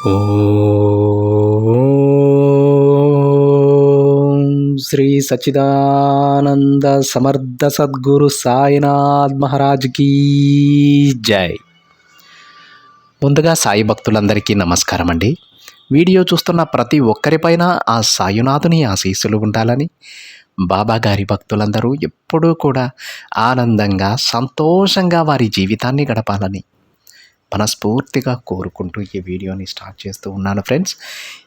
ఓం శ్రీ సచ్చిదానంద సమర్థ సద్గురు సాయినాథ్ మహారాజ్ కీ జై. ముందుగా సాయి భక్తులందరికీ నమస్కారం అండి. వీడియో చూస్తున్న ప్రతి ఒక్కరిపైన ఆ సాయినాథుని ఆశీస్సులు ఉండాలని, బాబా గారి భక్తులందరూ ఎప్పుడూ కూడా ఆనందంగా సంతోషంగా వారి జీవితాన్ని గడపాలని మనస్ఫూర్తిగా కోరుకుంటూ ఈ వీడియోని స్టార్ట్ చేస్తూ ఉన్నాను ఫ్రెండ్స్.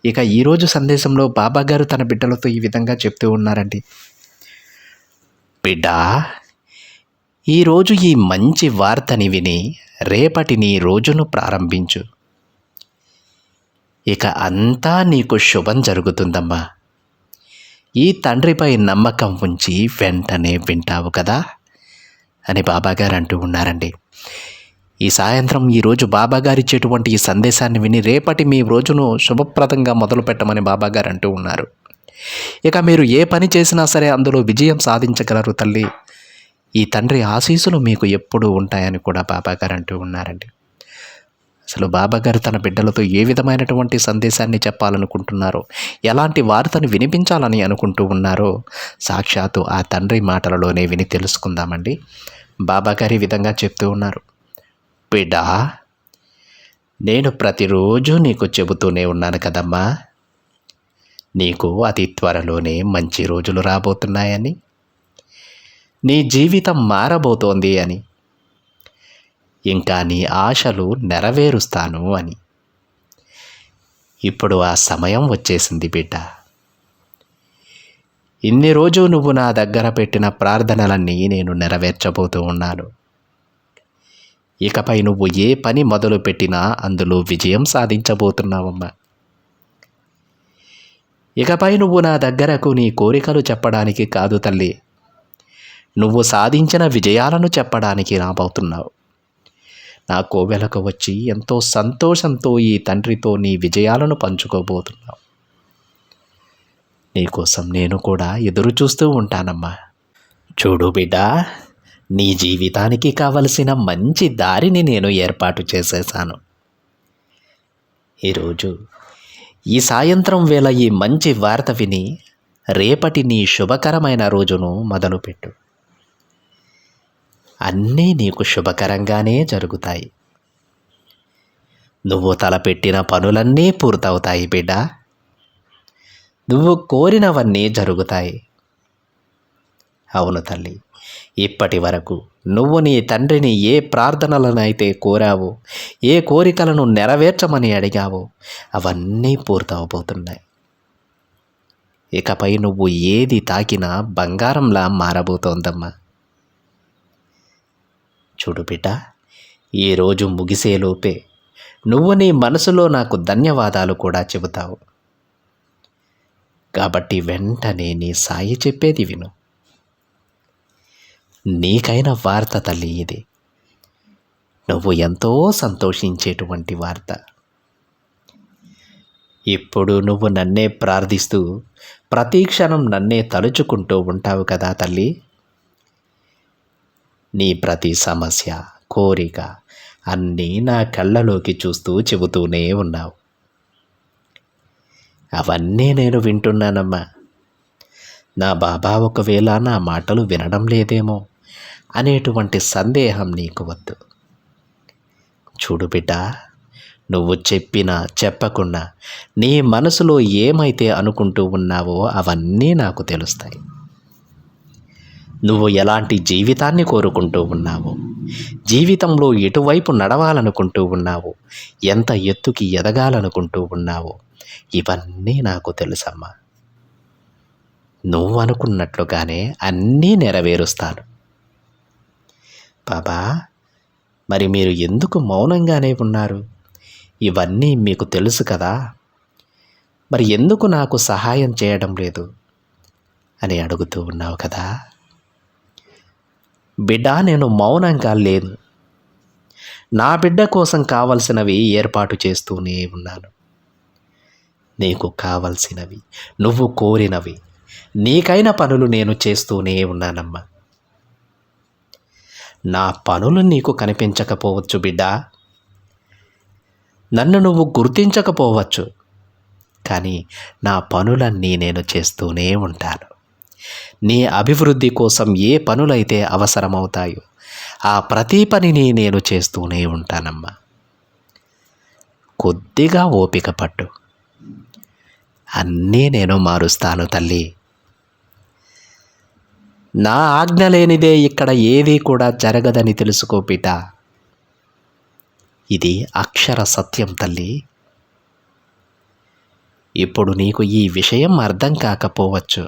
ఇక ఈరోజు సందేశంలో బాబా గారు తన బిడ్డలతో ఈ విధంగా చెప్తూ ఉన్నారండి. బిడ్డ, ఈరోజు ఈ మంచి వార్తని విని రేపటి నీ రోజును ప్రారంభించు. ఇక అంతా నీకు శుభం జరుగుతుందమ్మా. ఈ తండ్రిపై నమ్మకం ఉంచి వెంటనే వింటావు కదా అని బాబాగారు అంటూ ఉన్నారండి. ఈ సాయంత్రం ఈరోజు బాబాగారు ఇచ్చేటువంటి ఈ సందేశాన్ని విని రేపటి మీ రోజును శుభప్రదంగా మొదలు పెట్టమని బాబాగారు అంటూ ఉన్నారు. ఇక మీరు ఏ పని చేసినా సరే అందులో విజయం సాధించగలరు తల్లి. ఈ తండ్రి ఆశీస్సులు మీకు ఎప్పుడూ ఉంటాయని కూడా బాబాగారు అంటూ ఉన్నారండి. అసలు బాబాగారు తన బిడ్డలతో ఏ విధమైనటువంటి సందేశాన్ని చెప్పాలనుకుంటున్నారో, ఎలాంటి వార్తను వినిపించాలని అనుకుంటూ ఉన్నారో సాక్షాత్తు ఆ తండ్రి మాటలలోనే విని తెలుసుకుందామండి. బాబాగారు ఈ విధంగా చెప్తూ ఉన్నారు. బిడ్డా, నేను ప్రతిరోజు నీకు చెబుతూనే ఉన్నాను కదమ్మా, నీకు అతి త్వరలోనే మంచి రోజులు రాబోతున్నాయని, నీ జీవితం మారబోతోంది అని, ఇంకా నీ ఆశలు నెరవేరుస్తాను అని. ఇప్పుడు ఆ సమయం వచ్చేసింది బిడ్డ. ఇన్ని రోజు నువ్వు నా దగ్గర పెట్టిన ప్రార్థనలన్నీ నేను నెరవేర్చబోతూ ఉన్నాను. ఇకపై నువ్వు ఏ పని మొదలు పెట్టినా అందులో విజయం సాధించబోతున్నావమ్మా. ఇకపై నువ్వు నా దగ్గరకు నీ కోరికలు చెప్పడానికి కాదు తల్లి, నువ్వు సాధించిన విజయాలను చెప్పడానికి రాబోతున్నావు. నా కోవెలకు వచ్చి ఎంతో సంతోషంతో ఈ తండ్రితో నీ విజయాలను పంచుకోబోతున్నావు. నీకోసం నేను కూడా ఎదురు చూస్తూ ఉంటానమ్మా. చూడు బిడ్డా, నీ జీవితానికి కావలసిన మంచి దారిని నేను ఏర్పాటు చేసేసాను. ఈరోజు ఈ సాయంత్రం వేళ ఈ మంచి వార్త విని రేపటి నీ శుభకరమైన రోజును మొదలుపెట్టు. అన్నీ నీకు శుభకరంగానే జరుగుతాయి. నువ్వు తలపెట్టిన పనులన్నీ పూర్తవుతాయి బిడ్డ. నువ్వు కోరినవన్నీ జరుగుతాయి. అవును తల్లి, ఇప్పటి వరకు నువ్వు నీ తండ్రిని ఏ ప్రార్థనలనైతే కోరావో, ఏ కోరికలను నెరవేర్చమని అడిగావో అవన్నీ పూర్తవబోతున్నాయి. ఇకపై నువ్వు ఏది తాకినా బంగారంలా మారబోతోందమ్మా. చూడు బిడ్డ, ఈరోజు ముగిసేలోపే నువ్వు నీ మనసులో నాకు ధన్యవాదాలు కూడా చెబుతావు. కాబట్టి వెంటనే నీ సాయి చెప్పేది విను. నీకైన వార్త తల్లి ఇది. నువ్వు ఎంతో సంతోషించేటువంటి వార్త. ఇప్పుడు నువ్వు నన్నే ప్రార్థిస్తూ ప్రతి క్షణం నన్నే తలుచుకుంటూ ఉంటావు కదా తల్లి. నీ ప్రతి సమస్య, కోరిక అన్నీ నా కళ్ళలోకి చూస్తూ చెబుతూనే ఉన్నావు. అవన్నీ నేను వింటున్నానమ్మా. నా బాబా ఒకవేళ నా మాటలు వినడం లేదేమో అనేటువంటి సందేహం నీకు వద్దు. చూడు బిడ్డ, నువ్వు చెప్పినా చెప్పకున్నా నీ మనసులో ఏమైతే అనుకుంటూ ఉన్నావో అవన్నీ నాకు తెలుస్తాయి. నువ్వు ఎలాంటి జీవితాన్ని కోరుకుంటూ ఉన్నావో, జీవితంలో ఎటువైపు నడవాలనుకుంటూ ఉన్నావో, ఎంత ఎత్తుకి ఎదగాలనుకుంటూ ఉన్నావో ఇవన్నీ నాకు తెలుసమ్మా. నువ్వు అనుకున్నట్లుగానే అన్నీ నెరవేరుస్తాను. బాబా, మరి మీరు ఎందుకు మౌనంగానే ఉన్నారు? ఇవన్నీ మీకు తెలుసు కదా, మరి ఎందుకు నాకు సహాయం చేయడం లేదు అని అడుగుతూ ఉన్నావు కదా. బిడ్డ, నేను మౌనంగా లేను. నా బిడ్డ కోసం కావలసినవి ఏర్పాటు చేస్తూనే ఉన్నాను. నీకు కావలసినవి, నువ్వు కోరినవి, నీకైన పనులు నేను చేస్తూనే ఉన్నానమ్మా. నా పనులు నీకు కనిపించకపోవచ్చు బిడ్డ, నన్ను నువ్వు గుర్తించకపోవచ్చు, కానీ నా పనులన్నీ నేను చేస్తూనే ఉంటాను. నీ అభివృద్ధి కోసం ఏ పనులైతే అవసరమవుతాయో ఆ ప్రతి పనిని నేను చేస్తూనే ఉంటానమ్మా. కొద్దిగా ఓపిక పట్టు, అన్నీ నేను మారుస్తాను తల్లి. నా ఆజ్ఞ లేనిదే ఇక్కడ ఏదీ కూడా జరగదని తెలుసుకో బిడ్డ. ఇది అక్షర సత్యం తల్లి. ఇప్పుడు నీకు ఈ విషయం అర్థం కాకపోవచ్చు,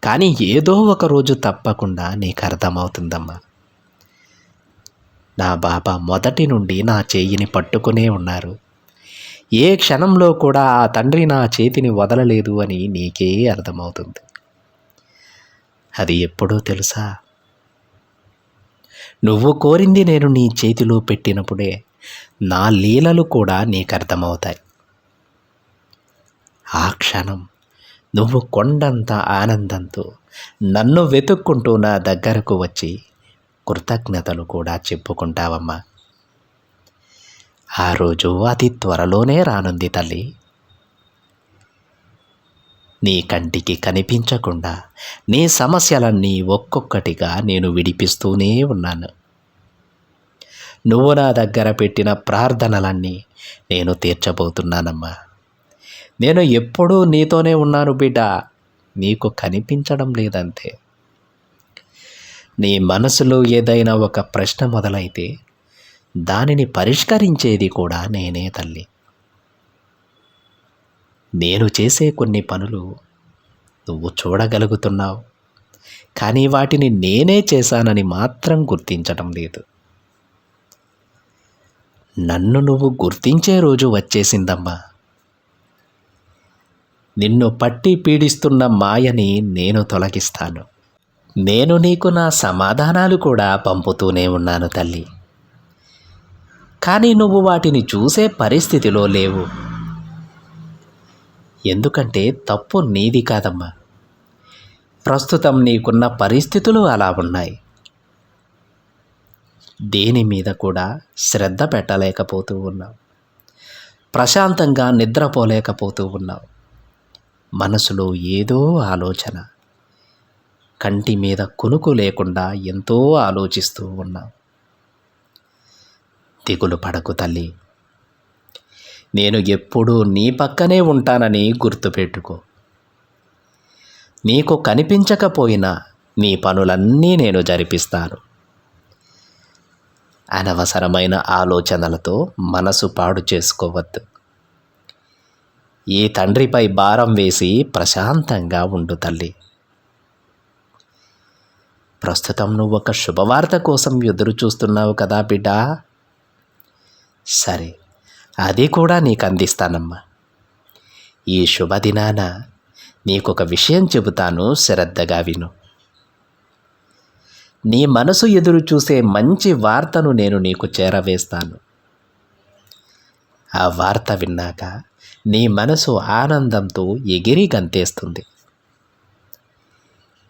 కానీ ఏదో ఒక రోజు తప్పకుండా నీకు అర్థమవుతుందమ్మా. నా బాబా మొదటి నుండి నా చేయిని పట్టుకునే ఉన్నారు. ఏ క్షణంలో కూడా ఆ తండ్రి నా చేతిని వదలలేదు అని నీకే అర్థమవుతుంది. అది ఎప్పుడో తెలుసా? నువ్వు కోరింది నేను నీ చేతిలో పెట్టినప్పుడే నా లీలలు కూడా నీకు అర్థమవుతాయి. ఆ క్షణం నువ్వు కొండంత ఆనందంతో నన్ను వెతుక్కుంటూ నా దగ్గరకు వచ్చి కృతజ్ఞతలు కూడా చెప్పుకుంటావమ్మా. ఆ రోజు అతి త్వరలోనే రానుంది తల్లి. నీ కంటికి కనిపించకుండా నీ సమస్యలన్నీ ఒక్కొక్కటిగా నేను విడిపిస్తూనే ఉన్నాను. నువ్వు నా దగ్గర పెట్టిన ప్రార్థనలన్నీ నేను తీర్చబోతున్నానమ్మా. నేను ఎప్పుడూ నీతోనే ఉన్నాను బిడ్డ, నీకు కనిపించడం లేదంతే. నీ మనసులో ఏదైనా ఒక ప్రశ్న మొదలైతే దానిని పరిష్కరించేది కూడా నేనే తల్లి. నేను చేసే కొన్ని పనులు నువ్వు చూడగలుగుతున్నావు, కానీ వాటిని నేనే చేశానని మాత్రం గుర్తించటం లేదు. నన్ను నువ్వు గుర్తించే రోజు వచ్చేసిందమ్మా. నిన్ను పట్టి పీడిస్తున్న మాయని నేను తొలగిస్తాను. నేను నీకు నా సమాధానాలు కూడా పంపుతూనే ఉన్నాను తల్లి, కానీ నువ్వు వాటిని చూసే పరిస్థితిలో లేవు. ఎందుకంటే తప్పు నీది కాదమ్మా, ప్రస్తుతం నీకున్న పరిస్థితులు అలా ఉన్నాయి. దేని మీద కూడా శ్రద్ధ పెట్టలేకపోతూ ఉన్నావు, ప్రశాంతంగా నిద్రపోలేకపోతూ ఉన్నావు. మనసులో ఏదో ఆలోచన, కంటి మీద కునుకు లేకుండా ఎంతో ఆలోచిస్తూ ఉన్నావు. దిగులు పడకు తల్లి, నేను ఎప్పుడూ నీ పక్కనే ఉంటానని గుర్తుపెట్టుకో. నీకు కనిపించకపోయినా నీ పనులన్నీ నేను జరిపిస్తాను. అనవసరమైన ఆలోచనలతో మనసు పాడు చేసుకోవద్దు. ఈ తండ్రిపై భారం వేసి ప్రశాంతంగా ఉండు తల్లి. ప్రస్తుతం నువ్వు ఒక శుభవార్త కోసం ఎదురు చూస్తున్నావు కదా బిడ్డా. సరే, అది కూడా నీకు అందిస్తానమ్మా. ఈ శుభదినాన నీకొక విషయం చెబుతాను, శ్రద్ధగా విను. నీ మనసు ఎదురు చూసే మంచి వార్తను నేను నీకు చేరవేస్తాను. ఆ వార్త విన్నాక నీ మనసు ఆనందంతో ఎగిరి గంతేస్తుంది.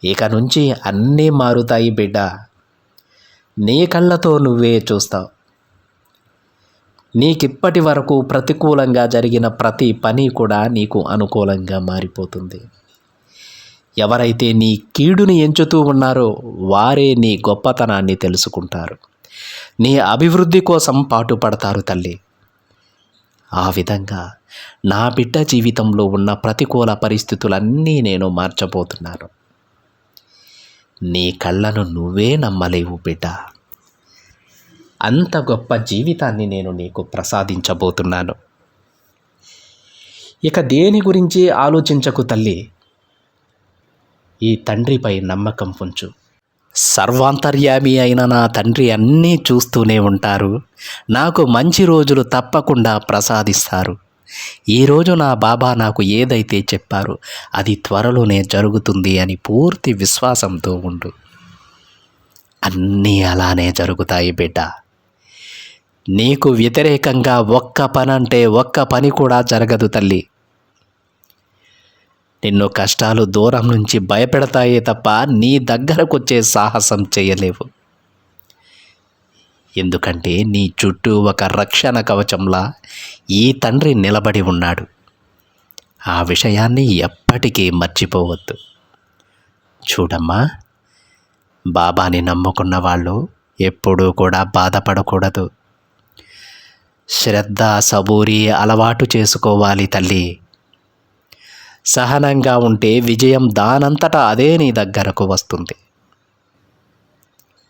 ఇక నుంచి అన్నీ మారుతాయి బిడ్డ. నీ కళ్ళతో నువ్వే చూస్తావు. నీకిప్పటి వరకు ప్రతికూలంగా జరిగిన ప్రతి పని కూడా నీకు అనుకూలంగా మారిపోతుంది. ఎవరైతే నీ కీడుని ఎంచుతూ ఉన్నారో వారే నీ గొప్పతనాన్ని తెలుసుకుంటారు, నీ అభివృద్ధి కోసం పాటుపడతారు తల్లి. ఆ విధంగా నా బిడ్డ జీవితంలో ఉన్న ప్రతికూల పరిస్థితులన్నీ నేను మార్చబోతున్నాను. నీ కళ్ళను నువ్వే నమ్మలేవు బిడ్డ. అంత గొప్ప జీవితాన్ని నేను నీకు ప్రసాదించబోతున్నాను. ఇక దేని గురించి ఆలోచించకు తల్లి. ఈ తండ్రిపై నమ్మకం ఉంచు. సర్వాంతర్యామి అయిన నా తండ్రి అన్నీ చూస్తూనే ఉంటారు. నాకు మంచి రోజులు తప్పకుండా ప్రసాదిస్తారు. ఈరోజు నా బాబా నాకు ఏదైతే చెప్పారో అది త్వరలోనే జరుగుతుంది అని పూర్తి విశ్వాసంతో ఉండు. అన్నీ అలానే జరుగుతాయి బిడ్డ. నీకు వ్యతిరేకంగా ఒక్క పని అంటే ఒక్క పని కూడా జరగదు తల్లి. నిన్ను కష్టాలు దూరం నుంచి భయపెడతాయే తప్ప నీ దగ్గరకొచ్చే సాహసం చేయలేవు. ఎందుకంటే నీ చుట్టూ ఒక రక్షణ కవచంలా ఈ తండ్రి నిలబడి ఉన్నాడు. ఆ విషయాన్ని ఎప్పటికీ మర్చిపోవద్దు. చూడమ్మా, బాబాని నమ్ముకున్న వాళ్ళు ఎప్పుడూ కూడా బాధపడకూడదు. శ్రద్ధ, సబూరి అలవాటు చేసుకోవాలి తల్లి. సహనంగా ఉంటే విజయం దానంతటా అదే నీ దగ్గరకు వస్తుంది.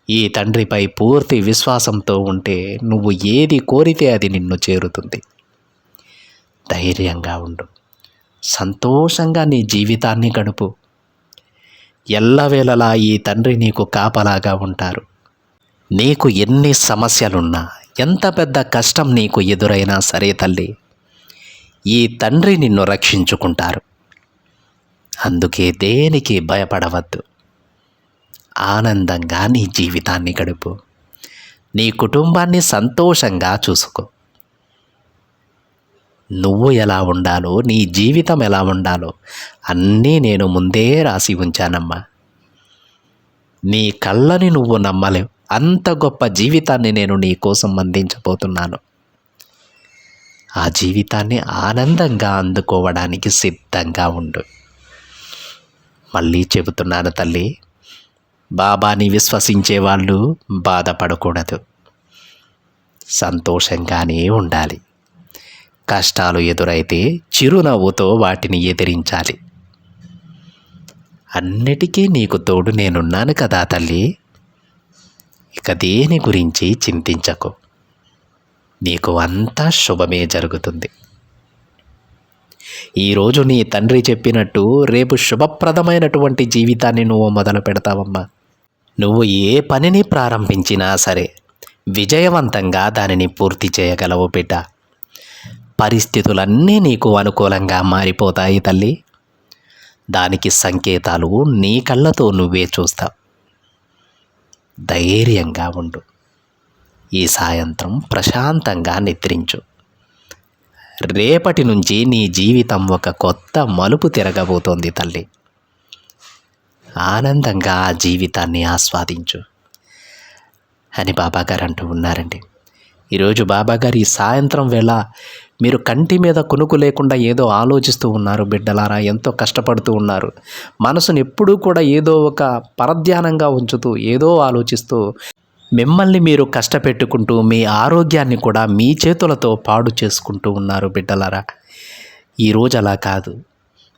ఈ తండ్రిపై పూర్తి విశ్వాసంతో ఉంటే నువ్వు ఏది కోరితే అది నిన్ను చేరుతుంది. ధైర్యంగా ఉండు, సంతోషంగా నీ జీవితాన్ని గడుపు. ఎల్లవేళలా ఈ తండ్రి నీకు కాపలాగా ఉంటారు. నీకు ఎన్ని సమస్యలున్నా, ఎంత పెద్ద కష్టం నీకు ఎదురైనా సరే తల్లి, ఈ తండ్రి నిన్ను రక్షించుకుంటారు. అందుకే దేనికి భయపడవద్దు. ఆనందంగా నీ జీవితాన్ని గడుపు. నీ కుటుంబాన్ని సంతోషంగా చూసుకో. నువ్వు ఎలా ఉండాలో, నీ జీవితం ఎలా ఉండాలో అన్నీ నేను ముందే రాసి ఉంచానమ్మా. నీ కళ్ళని నువ్వు నమ్మలేవు, అంత గొప్ప జీవితాన్ని నేను నీ కోసం అందించబోతున్నాను. ఆ జీవితాన్ని ఆనందంగా అందుకోవడానికి సిద్ధంగా ఉండు. మళ్ళీ చెబుతున్నాను తల్లి, బాబాని విశ్వసించే వాళ్ళు బాధపడకూడదు, సంతోషంగానే ఉండాలి. కష్టాలు ఎదురైతే చిరునవ్వుతో వాటిని ఎదిరించాలి. అన్నిటికీ నీకు తోడు నేనున్నాను కదా తల్లి. ఇక దేని గురించి చింతించకు, నీకు అంతా శుభమే జరుగుతుంది. ఈరోజు నీ తండ్రి చెప్పినట్టు రేపు శుభప్రదమైనటువంటి జీవితాన్ని నువ్వు మొదలు పెడతావమ్మా. నువ్వు ఏ పనిని ప్రారంభించినా సరే విజయవంతంగా దానిని పూర్తి చేయగలవు బిడ్డ. పరిస్థితులన్నీ నీకు అనుకూలంగా మారిపోతాయి తల్లి. దానికి సంకేతాలు నీ కళ్ళతో నువ్వే చూస్తావు. ధైర్యంగా ఉండు. ఈ సాయంత్రం ప్రశాంతంగా నిద్రించు. రేపటి నుంచి నీ జీవితం ఒక కొత్త మలుపు తిరగబోతోంది తల్లి. ఆనందంగా ఆ జీవితాన్ని ఆస్వాదించు అని బాబాగారు అంటూ ఉన్నారండి. ఈరోజు బాబాగారు ఈ సాయంత్రం వేళ మీరు కంటి మీద కునుకు లేకుండా ఏదో ఆలోచిస్తూ ఉన్నారు బిడ్డలారా, ఎంతో కష్టపడుతూ ఉన్నారు. మనసును ఎప్పుడూ కూడా ఏదో ఒక పరధ్యానంగా ఉంచుతూ ఏదో ఆలోచిస్తూ మిమ్మల్ని మీరు కష్టపెట్టుకుంటూ మీ ఆరోగ్యాన్ని కూడా మీ చేతులతో పాడు చేసుకుంటూ ఉన్నారు బిడ్డలారా. ఈరోజు అలా కాదు.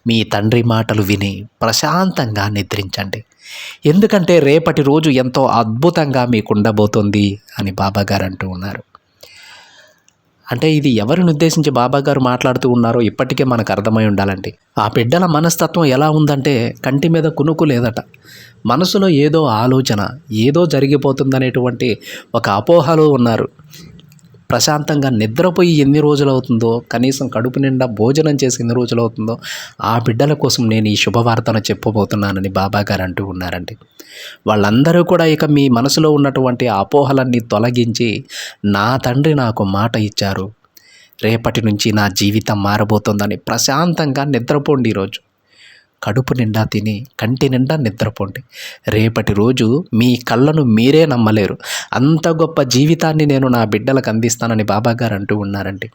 మీ తండ్రి మాటలు విని ప్రశాంతంగా నిద్రించండి. ఎందుకంటే రేపటి రోజు ఎంతో అద్భుతంగా మీకు ఉండబోతుంది అని బాబాగారు అంటూ ఉన్నారు. అంటే ఇది ఎవరిని ఉద్దేశించి బాబాగారు మాట్లాడుతూ ఉన్నారో ఇప్పటికే మనకు అర్థమై ఉండాలండి. ఆ బిడ్డల మనస్తత్వం ఎలా ఉందంటే కంటి మీద కునుకు లేదట. మనసులో ఏదో ఆలోచన, ఏదో జరిగిపోతుందనేటువంటి ఒక అపోహలో ఉన్నారు. ప్రశాంతంగా నిద్రపోయి ఎన్ని రోజులు అవుతుందో, కనీసం కడుపు నిండా భోజనం చేసి ఎన్ని రోజులు అవుతుందో ఆ బిడ్డల కోసం నేను ఈ శుభవార్తను చెప్పబోతున్నానని బాబాగారు అంటూ ఉన్నారండి. వాళ్ళందరూ కూడా ఇక మీ మనసులో ఉన్నటువంటి అపోహలన్నీ తొలగించి, నా తండ్రి నాకు మాట ఇచ్చారు, రేపటి నుంచి నా జీవితం మారబోతోందని ప్రశాంతంగా నిద్రపోండి. ఈరోజు కడుపు నిండా తిని కంటి నిండా నిద్రపోండి. రేపటి రోజు మీ కళ్ళను మీరే నమ్మలేరు, అంత గొప్ప జీవితాన్ని నేను నా బిడ్డలకు అందిస్తానని బాబాగారు అంటూ ఉన్నారండి.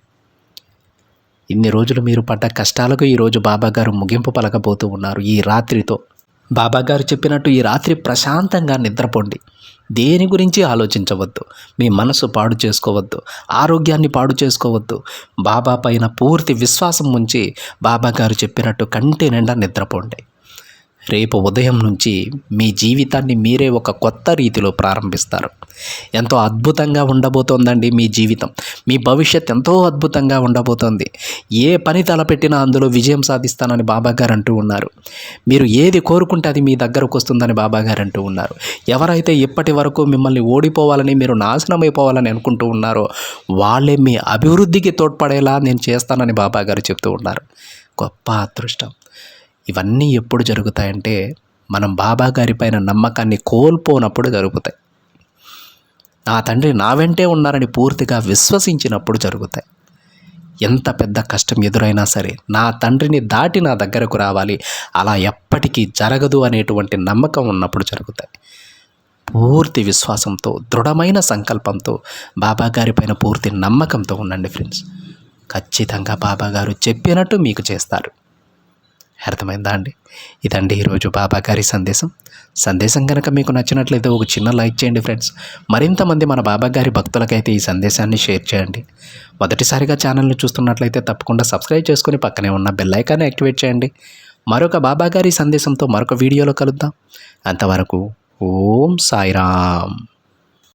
ఇన్ని రోజులు మీరు పడ్డ కష్టాలకు ఈరోజు బాబాగారు ముగింపు పలకబోతూ ఉన్నారు ఈ రాత్రితో. బాబాగారు చెప్పినట్టు ఈ రాత్రి ప్రశాంతంగా నిద్రపోండి. దేని గురించి ఆలోచించవద్దు, మీ మనసు పాడు చేసుకోవద్దు, ఆరోగ్యాన్ని పాడు చేసుకోవద్దు. బాబా పైన పూర్తి విశ్వాసం ఉంచి బాబాగారు చెప్పినట్టు కంటి నిండా నిద్రపోండి. రేపు ఉదయం నుంచి మీ జీవితాన్ని మీరే ఒక కొత్త రీతిలో ప్రారంభిస్తారు. ఎంతో అద్భుతంగా ఉండబోతోందండి మీ జీవితం. మీ భవిష్యత్ ఎంతో అద్భుతంగా ఉండబోతోంది. ఏ పని తలపెట్టినా అందులో విజయం సాధిస్తానని బాబాగారు అంటూ ఉన్నారు. మీరు ఏది కోరుకుంటే అది మీ దగ్గరకు వస్తుందని బాబాగారు అంటూ ఉన్నారు. ఎవరైతే ఇప్పటి వరకు మిమ్మల్ని ఓడిపోవాలని, మీరు నాశనం అయిపోవాలని అనుకుంటూ ఉన్నారో వాళ్ళే మీ అభివృద్ధికి తోడ్పడేలా నేను చేస్తానని బాబాగారు చెప్తూ ఉన్నారు. గొప్ప అదృష్టం. ఇవన్నీ ఎప్పుడు జరుగుతాయంటే మనం బాబాగారి పైన నమ్మకాన్ని కోల్పోనప్పుడు జరుగుతాయి. నా తండ్రి నా వెంటే ఉన్నారని పూర్తిగా విశ్వసించినప్పుడు జరుగుతాయి. ఎంత పెద్ద కష్టం ఎదురైనా సరే నా తండ్రిని దాటి నా దగ్గరకు రావాలి, అలా ఎప్పటికీ జరగదు అనేటువంటి నమ్మకం ఉన్నప్పుడు జరుగుతాయి. పూర్తి విశ్వాసంతో, దృఢమైన సంకల్పంతో, బాబాగారి పైన పూర్తి నమ్మకంతో ఉండండి ఫ్రెండ్స్. ఖచ్చితంగా బాబాగారు చెప్పినట్టు మీకు చేస్తారు. అర్థమైందా అండి? ఇదండి ఈరోజు బాబాగారి సందేశం కనుక మీకు నచ్చినట్లయితే ఒక చిన్న లైక్ చేయండి ఫ్రెండ్స్. మరింతమంది మన బాబాగారి భక్తులకైతే ఈ సందేశాన్ని షేర్ చేయండి. మొదటిసారిగా ఛానల్ని చూస్తున్నట్లయితే తప్పకుండా సబ్స్క్రైబ్ చేసుకొని పక్కనే ఉన్న బెల్ ఐకాన్ని యాక్టివేట్ చేయండి. మరొక బాబాగారి సందేశంతో మరొక వీడియోలో కలుద్దాం. అంతవరకు ఓం సాయిరామ్.